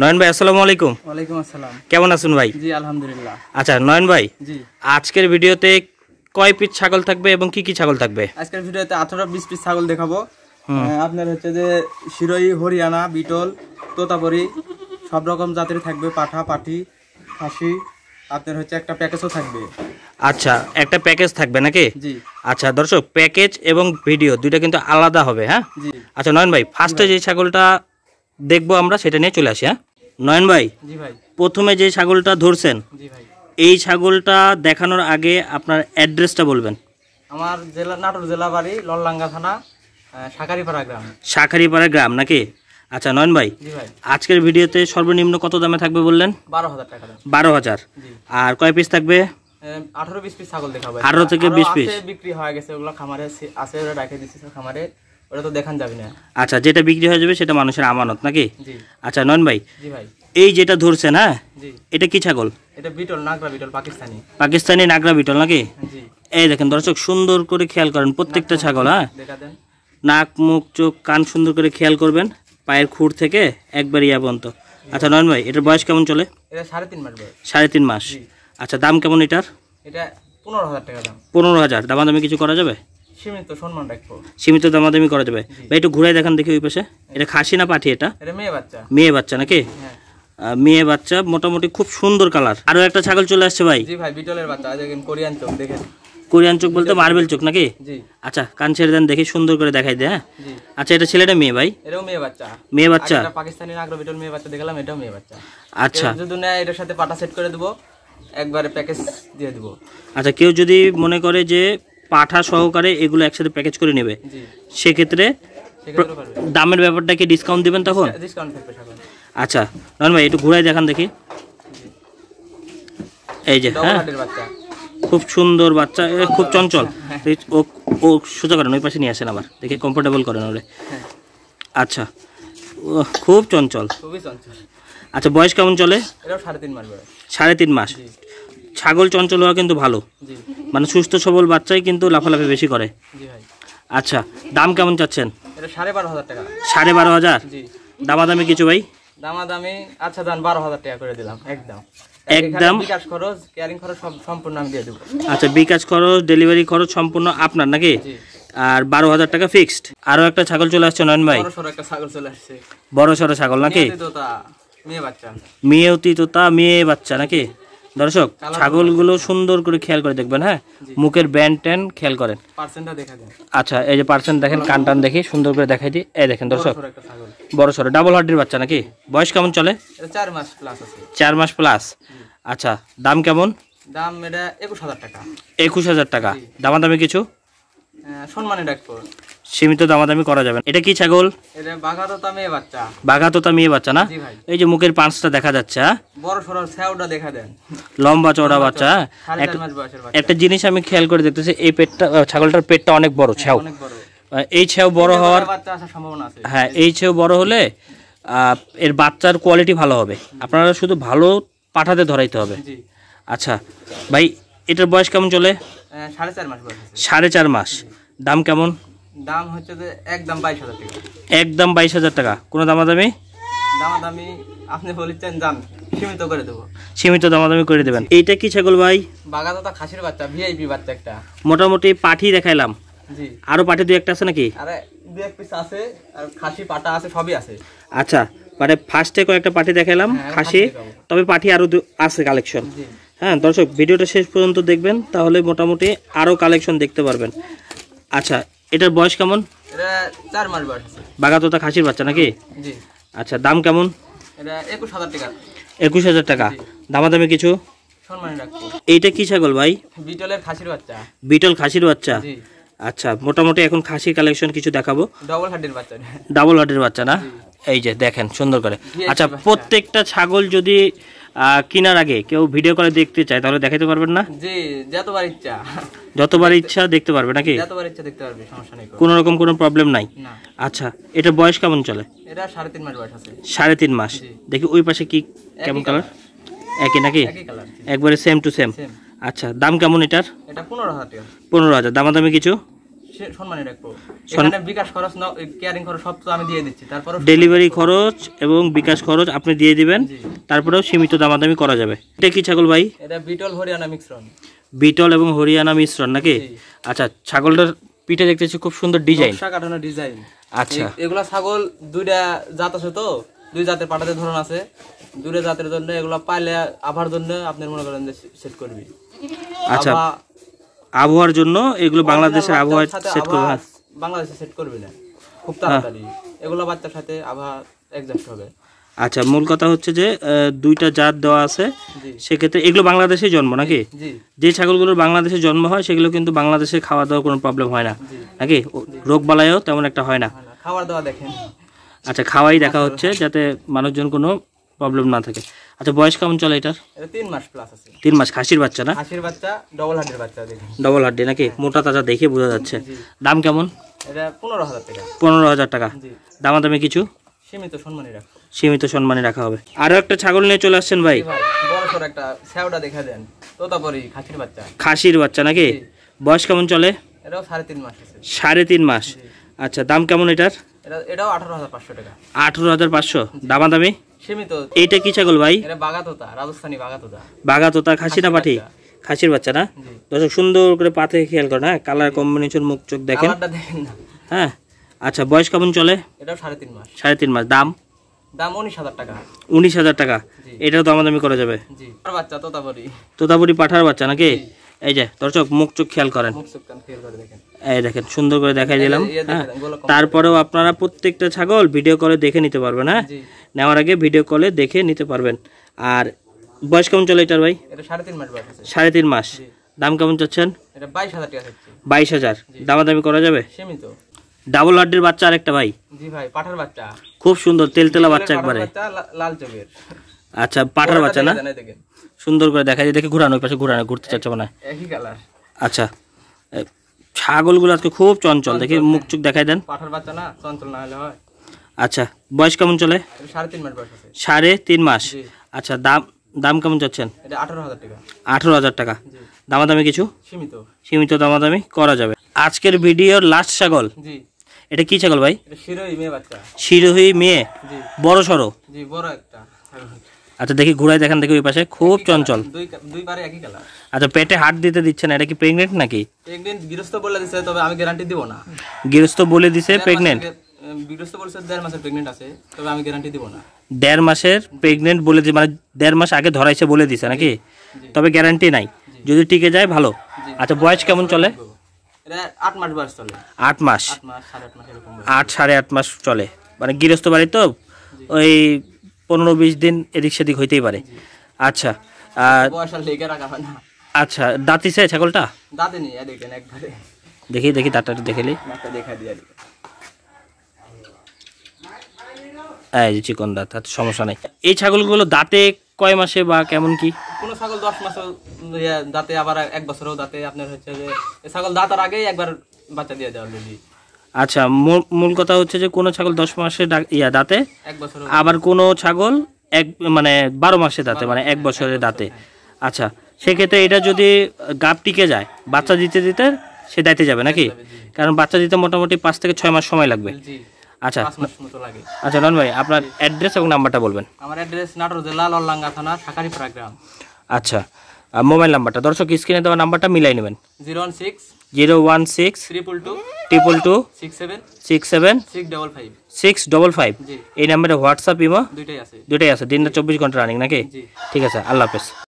নয়ন ভাই আসসালামু আলাইকুম। ওয়ালাইকুম আসসালাম। কেমন আছেন ভাই? জি আলহামদুলিল্লাহ। আচ্ছা নয়ন ভাই, জি আজকের ভিডিওতে কয় পিস ছাগল থাকবে এবং কি কি ছাগল থাকবে? আজকের ভিডিওতে 18-20 পিস ছাগল দেখাবো। আপনার হচ্ছে যে শিরোই, হরিয়ানা, বিটল, তোতাপুরি সব রকম জাতের থাকবে, পাঠা, পাঠি, খাসি। আপনার হচ্ছে একটা প্যাকেজও থাকবে। আচ্ছা, একটা প্যাকেজ থাকবে নাকি? জি আচ্ছা দর্শক, প্যাকেজ এবং ভিডিও দুইটা কিন্তু আলাদা হবে। হ্যাঁ জি। আচ্ছা নয়ন ভাই, ফার্স্টে যে ছাগলটা দেখবো আমরা সেটা নিয়ে চলে আসি। হ্যাঁ নয়ন ভাই, জি ভাই। প্রথমে যে ছাগলটা ধরছেন, জি ভাই। এই ছাগলটা দেখানোর আগে আপনার অ্যাড্রেসটা বলবেন। আমার জেলা নাটোর জেলা, বাড়ি ললডাঙ্গা থানা, শাকারিপাড়া গ্রাম। শাখারিপাড়া গ্রাম নাকি? আচ্ছা নয়ন ভাই, জি ভাই। আজকের ভিডিওতে সর্বনিম্ন কত দামে থাকবে বললেন? 12,000 টাকা দাম। 12,000। জি। আর কয় পিস থাকবে? 18-20 পিস ছাগল দেখাবো। 18 থেকে 20 পিস বিক্রি হয়ে গেছে, ওগুলো খামারে আছে, ওরা রেখে দিচ্ছে খামারে, ওটা তো দেখান যাবে না। আচ্ছা, যেটা বিক্রি হয়ে যাবে সেটা মানুষের আমানত নাকি? জি। আচ্ছা নয়ন ভাই, জি ভাই। এই যেটা ধরছেন, হ্যাঁ জি। এটা কি ছাগল? এটা বিটল, নাগরা বিটল, পাকিস্তানি। পাকিস্তানি নাগরা বিটল নাকি? জি। এই দেখেন দর্শক, সুন্দর করে খেয়াল করেন প্রত্যেকটা ছাগল। হ্যাঁ, দেখা দেন। নাক, মুখ, চোখ, কান সুন্দর করে খেয়াল করবেন, পায়ের খুর থেকে একবার ইয়া পর্যন্ত। আচ্ছা নয়ন ভাই, এটার বয়স কেমন চলে? এটা 3.5 মাস বয়স। 3.5 মাস। জি। আচ্ছা, দাম কেমন এটার? এটা 15,000 টাকা দাম। 15,000। দামাদামি কিছু করা যাবে? সীমিত সম্মান রাখবো। সীমিত দামাদামি করা যাবে। ভাই একটু ঘুরাই দেখান দেখি ওই পাশে। এটা খাসি না পাঠি? এটা এটা মেয়ে বাচ্চা। মেয়ে বাচ্চা নাকি? হ্যাঁ। মেয়ে বাচ্চা, মোটামুটি খুব সুন্দর কালার। আরো একটা ছাগল চলে আসছে ভাই। জি ভাই, বিটলের বাচ্চা। দেখেন কোরিয়ান চোখ, দেখেন। কোরিয়ান চোখ বলতে মার্বেল চোখ নাকি? জি। আচ্ছা, কান ছেড়ে দেন দেখি, সুন্দর করে দেখাই দে। হ্যাঁ জি। আচ্ছা, এটা ছেলেটা মেয়ে ভাই? এটাও মেয়ে বাচ্চা। মেয়ে বাচ্চা। এটা পাকিস্তানি নাগরা বিটল মেয়ে বাচ্চা দেখালাম, এটাও মেয়ে বাচ্চা। আচ্ছা, কেউ যদি নেয় এটার সাথে পাটা সেট করে দেবো, একবারে প্যাকেজ দিয়ে দেবো। আচ্ছা কেউ যদি মনে করে যে পাঠা সহকারে এগুলো একসাথে প্যাকেজ করে নেবে, জি, সেক্ষেত্রে সেক্ষেত্রে পারবে। দামের ব্যাপারটা কি ডিসকাউন্ট দিবেন তখন? ডিসকাউন্ট থাকবে ছাগল। আচ্ছা নয়ন ভাই, একটু ঘুরাই দেখান দেখি। এই যে, ডবল হ্যাঁ হার্টের বাচ্চা। খুব সুন্দর বাচ্চা, খুব চঞ্চল। ও ও সোজা করেন, ওই পাশে নিয়ে আসেন আবার, দেখি কমফোর্টেবল করেন ওরে। হ্যাঁ। আচ্ছা, ও খুব চঞ্চল। খুবই চঞ্চল। আচ্ছা, বয়স কেমন চলে? এটাও 3.5 মাস বয়স। 3.5 মাস। জি ছাগল চঞ্চল হওয়া কিন্তু ভালো, জি। মানে সুস্থ সবল বাচ্চাই কিন্তু লাফালাফি বেশি করে। জি ভাই। আচ্ছা, দাম কেমন চাচ্ছেন? এটা 12,500 টাকা। 12,500। জি। দামাদামি কিছু ভাই? দামাদামি আচ্ছা দাম 12,000 টাকা করে দিলাম একদম। একদম। বিকাশ খরচ, কেয়ারিং খরচ সব সম্পূর্ণ আমি দিয়ে দেবো। আচ্ছা, বিকাশ খরচ, ডেলিভারি খরচ সম্পূর্ণ আপনার নাকি? জি। আর 12,000 টাকা ফিক্সড। আরো একটা ছাগল চলে আসছে নয়ন ভাই। বড় সরো একটা ছাগল চলে আসছে। বড় সড়ো ছাগল নাকি? মেয়ে বাচ্চা। মেয়ে অতিততা, মেয়ে বাচ্চা নাকি? দর্শক, ছাগলগুলো সুন্দর করে খেয়াল করে দেখবেন। হ্যাঁ, মুখের ব্যান্ড ট্যান খেয়াল করেন। পার্সেন্টটা দেখা দেন। আচ্ছা, এই যে পার্সেন্ট দেখেন, কান টান দেখি সুন্দর করে দেখাই দিই। এই দেখেন দর্শক, বড় একটা ছাগল। বড় সড়ো ডাবল হার্ডের বাচ্চা নাকি? বয়স কেমন চলে? এটা 4 মাস প্লাস আছে। 4 মাস প্লাস। আচ্ছা, দাম কেমন? দাম এটা 21,000 টাকা। 21,000 টাকা। দামাদামি কিছু? সম্মানে ডাকবো। সীমিত দামাদামি করা যাবে। এটা কি ছাগল? এটা বাঘাতোতা মেয়ে বাচ্চা। বাঘাতোতা মেয়ে বাচ্চা না? জি ভাই। এই যে মুখের পাঁচটা দেখা যাচ্ছে, হ্যাঁ বড় সরো ছাউটা দেখা দেন। লম্বা চওড়া বাচ্চা। 4.5 মাস বয়সের বাচ্চা। একটা জিনিস আমি খেয়াল করে দেখতেছি, এই পেটটা, ছাগলটার পেটটা অনেক বড়, ছাউ অনেক বড়। এই ছাউ বড় হওয়ার, বাচ্চা আসার সম্ভাবনা আছে। হ্যাঁ এই ছাউ বড় হলে এর বাচ্চার কোয়ালিটি ভালো হবে। আপনারা শুধু ভালো পাঠাতে ধরাইতে হবে। জি। আচ্ছা ভাই, এটার বয়স কেমন চলে? 4.5 মাস বয়স আছে। 4.5 মাস। দাম কেমন? দাম হচ্ছে যে একদম 22,000 টাকা। একদম 22,000 টাকা। কোনো দামাদামি? দামাদামি আপনি বলেছেন জান, সীমিত করে দেবো। সীমিত দামাদামি করে দেবেন। এইটা কি ছাগল ভাই? বাঘাতোতা খাসির বাচ্চা, ভিআইপি বাচ্চা একটা। মোটামুটি পাঠি দেখাইলাম, জি। আরো পাঠি দুই একটা আছে নাকি? আরে 2-1 পিস আছে, আর খাসি পাটা আছে, সবই আছে। আচ্ছা, মানে ফার্স্টে কয়েকটা পাঠি দেখাইলাম, হ্যাঁ, খাসি, খাসি দেখাবো। তবে পাঠি আরো আছে কালেকশন। জি। হ্যাঁ দর্শক, ভিডিওটা শেষ পর্যন্ত দেখবেন, তাহলে মোটামুটি আরো কালেকশন দেখতে পারবেন। আচ্ছা, এটার বয়স কেমন? এটা 4 মাস বয়স আছে। বাঘাতোতা খাসির বাচ্চা নাকি? জি। আচ্ছা, দাম কেমন? এটা 21,000 টাকা। 21,000 টাকা। জি। দামাদামি কিছু? সম্মানে রাখবো। এইটা কি ছাগল ভাই? বিটলের খাসির বাচ্চা। বিটল খাসির বাচ্চা। জি। আচ্ছা, মোটামুটি এখন খাসির কালেকশন কিছু দেখাবো। ডবল হার্টের বাচ্চা। ডাবল হার্টের বাচ্চা না? জি। এই যে দেখেন সুন্দর করে। VIP আচ্ছা, বাচ্চা। প্রত্যেকটা ছাগল যদি কেনার আগে কেউ ভিডিও করে দেখতে চায় তাহলে দেখাতে পারবেন না? জি, যতবার ইচ্ছা। যতবার ইচ্ছা দেখতে পারবে নাকি? যতবার ইচ্ছা দেখতে পারবে, সমস্যা নেই। কোনো রকম কোনো প্রবলেম নাই? না। আচ্ছা, এটার বয়স কেমন চলে? এটা 3.5 মাস বয়স আছে। 3.5 মাস। জি। দেখি ওই পাশে কি কেমন কালার? একই নাকি? একই কালার। একবারে সেম টু সেম। সেম। আচ্ছা, দাম কেমন এটার? এটা 15,000 টাকা। 15,000। দামাদামি কিছু? সম্মানই রাখবো। এখানে বিকাশ খরচ কেয়ারিং খরচ সব তো আমি দিয়ে দিচ্ছি, তারপরে ডেলিভারি খরচ এবং বিকাশ খরচ আপনি দিয়ে দিবেন, তারপরেও সীমিত দামাদামি করা যাবে। এটা কি ছাগল ভাই? এটা বিটল হরিয়ানা মিশ্রণ। বিটল এবং হরিয়ানা মিশ্রণ নাকি? আচ্ছা, ছাগলটার পিঠে দেখতেছি খুব সুন্দর ডিজাইন, নকশা কাটানো ডিজাইন। আচ্ছা, এগুলা ছাগল দুইটা জাত আছে, তো দুই জাতের পাঠাতে ধরন আছে, দুইটা জাতের জন্য এগুলা পাইলে আবহাওয়ার জন্য আপনি মনে করেন যে সেট করবি। আচ্ছা, আবহাওয়ার জন্য এগুলো বাংলাদেশের আবহাওয়া সেট করবে? বাংলাদেশে সেট করবি না খুব তাড়াতাড়ি, এগুলো বাচ্চার সাথে আবহাওয়া অ্যাডজাস্ট হবে। আচ্ছা, মূল কথা হচ্ছে যে দুইটা জাত দেওয়া আছে, সেক্ষেত্রে এগুলো বাংলাদেশে জন্ম নাকি? যে ছাগলগুলোর বাংলাদেশে জন্ম হয় সেগুলো কিন্তু বাংলাদেশে খাওয়া দাওয়ার কোনো প্রবলেম হয় না নাকি? রোগ বালাইও তেমন একটা হয় না। খাবার দাওয়া দেখেন। আচ্ছা, খাওয়াই দেখা হচ্ছে যাতে মানুষজন কোনো প্রবলেম না থাকে। আচ্ছা, বয়স কেমন চলে এটার? এটা 3 মাস প্লাস আছে। 3 মাস। খাসির বাচ্চা না? খাসির বাচ্চা, ডবল হাড্ডির বাচ্চা। দেখেন ডবল হাড্ডি নাকি? মোটা তাজা দেখে বোঝা যাচ্ছে। দাম কেমন? এটা 15,000 টাকা। 15,000 টাকা। দামাদামি কিছু? সীমিত সম্মানই রাখবো। সীমিত সম্মানে রাখা হবে। আরো একটা ছাগল নিয়ে চলে আসছেন ভাই। বড় সর একটা সেওটা দেখা দেন, তোতাপুরি খাসির বাচ্চা। খাসির বাচ্চা নাকি? বয়স কেমন চলে? এটাও 3.5 মাস আছে। 3.5 মাস। আচ্ছা, দাম কেমন এটার? এটাও 18,500 টাকা। 18,500। দামাদামি সীমিত। এইটা কি ছাগল ভাই? এটা বাগাতোতা, রাজস্থানী বাগাতোতা। বাগাতোতা খাসি না পাঠি? খাসির বাচ্চা না? দর্শক সুন্দর করে পাতে খেয়াল করেন, হ্যাঁ, কালার কম্বিনেশন, মুখ চোখ দেখেন, হ্যাঁ। আচ্ছা, বয়স কেমন চলে? এটাও 3.5 মাস। 3.5 মাস। দাম? দাম 19,000 টাকা। 19,000 টাকা। এটাও দামাদামি করা যাবে? জি। বাচ্চা তোতাপুরি। তোতাপুরি পাঠার বাচ্চা নাকি? এই যে দর্শক মুখ চোখ খেয়াল করেন, এই দেখেন সুন্দর করে দেখাই দিলাম, হ্যাঁ। তারপরেও আপনারা প্রত্যেকটা ছাগল ভিডিও কলে দেখে নিতে পারবেন, হ্যাঁ, নেওয়ার আগে ভিডিও কলে দেখে নিতে পারবেন। আর বয়স কেমন চলে এটার ভাই? এটা 3.5 মাস বয়স আছে। 3.5 মাস। দাম কেমন চাচ্ছেন? এটা 22,000 টাকা চাচ্ছি। 22,000। দামাদামি করা যাবে? সীমিত। ডাবল হাড্ডির বাচ্চা আরেকটা ভাই? জি ভাই, পাঠার বাচ্চা। খুব সুন্দর তেলতেলা বাচ্চা একবারে। লাল চোখের। আচ্ছা, পাঠার বাচ্চা না? সুন্দর করে দেখা যায়, দেখে ঘুরানো, পাশে ঘুরানো, ঘুরতে চাচ্ছে মনে হয়। একই কালার। আচ্ছা, ছাগলগুলো আজকে খুব চঞ্চল, দেখি মুখ চোখ দেখাই দেন। পাঠার বাচ্চা না, চঞ্চল না হলে হয়। আচ্ছা, বয়স কেমন চলে? 3.5 মাস বয়স আছে। 3.5 মাস। আচ্ছা, দাম কেমন চাচ্ছেন? এটা 18,000 টাকা। 18,000 টাকা। দামাদামি কিছু? সীমিত। সীমিত দামাদামি করা যাবে। আজকের ভিডিওর লাস্ট ছাগল। জি। এটা কি ছাগল ভাই? এটা শিরোহী মেয়ে বাচ্চা। শিরোহী মেয়ে? জি। বড় সরো? জি, বড় একটা। আচ্ছা, দেখি ঘুরাই দেখেন, দেখি ওই পাশে খুব চঞ্চল। দুই পারে একই কালার। আচ্ছা, পেটে হাত দিতে দিচ্ছে না, এটা কি প্রেগনেন্ট নাকি? প্রেগনেন্ট গৃহস্থ বলে দিছে, তবে আমি গ্যারান্টি দিব না। গৃহস্থ বলে দিছে প্রেগনেন্ট? গৃহস্থ বলেছে 1.5 মাসের প্রেগনেন্ট আছে, তবে আমি গ্যারান্টি দিব না। 1.5 মাসের প্রেগনেন্ট বলে দিছে, মানে 1.5 মাস আগে ধরাইছে বলে দিছে নাকি? তবে গ্যারান্টি নাই, যদি টিকে যায় ভালো। আচ্ছা, বয়স কেমন চলে? এটা 8 মাস বয়স চলে। 8 মাস। 8 মাস 8.5 মাস এরকম। 8-8.5 মাস চলে, মানে গৃহস্থ বাড়ি তো ওই 15-20 দিন এদিক সেদিক হইতেই পারে। আচ্ছা, বয়স আর লেগে রাখা হয় না। আচ্ছা, দাঁতিছে ছাগলটা? দাঁতে নেই, দেখেন একবারে। দেখি দাঁতটা দেখেলি, দাঁতটা দেখা দিয়ে। এই যে চিকন দাঁত, সমস্যা নাই। এই ছাগলগুলো দাঁতে কয় মাসে বা কেমন কি? কোন ছাগল 10 মাসেও দাঁতে, আবার 1 বছরেও দাঁতে। আপনার হচ্ছে যে ছাগল দাঁতার আগেই একবার বাচ্চা দিয়ে দেওয়া যদি। আচ্ছা, মূল কথা হচ্ছে যে কোনো ছাগল 10 মাসে দাঁতে, 1 বছর, আবার কোনো ছাগল মানে 12 মাসে দাঁতে, মানে 1 বছরে দাঁতে। আচ্ছা, সেক্ষেত্রে এটা যদি গাব টিকে যায়, বাচ্চা দিতে দিতে সে দাঁতে যাবে নাকি? কারণ বাচ্চা দিতে মোটামুটি 5 থেকে 6 মাস সময় লাগবে। আচ্ছা, 5 মাস মতো লাগে। আচ্ছা নন ভাই, আপনার অ্যাড্রেস এবং নাম্বারটা বলবেন। আমার অ্যাড্রেস নাটোর জেলা ললডাঙ্গা থানা শাকারিপাড়া গ্রাম। আচ্ছা, মোবাইল নাম্বারটা দর্শক স্ক্রিনে দেওয়া নাম্বারটা মিলাই নেবেন। 016 016 222 222 67 67 655 655। এই নাম্বারে হোয়াটসঅ্যাপ ইমো দুইটাই আছে। দিনটা 24 ঘন্টা রানিং নাকি? ঠিক আছে, আল্লাহ হাফেজ।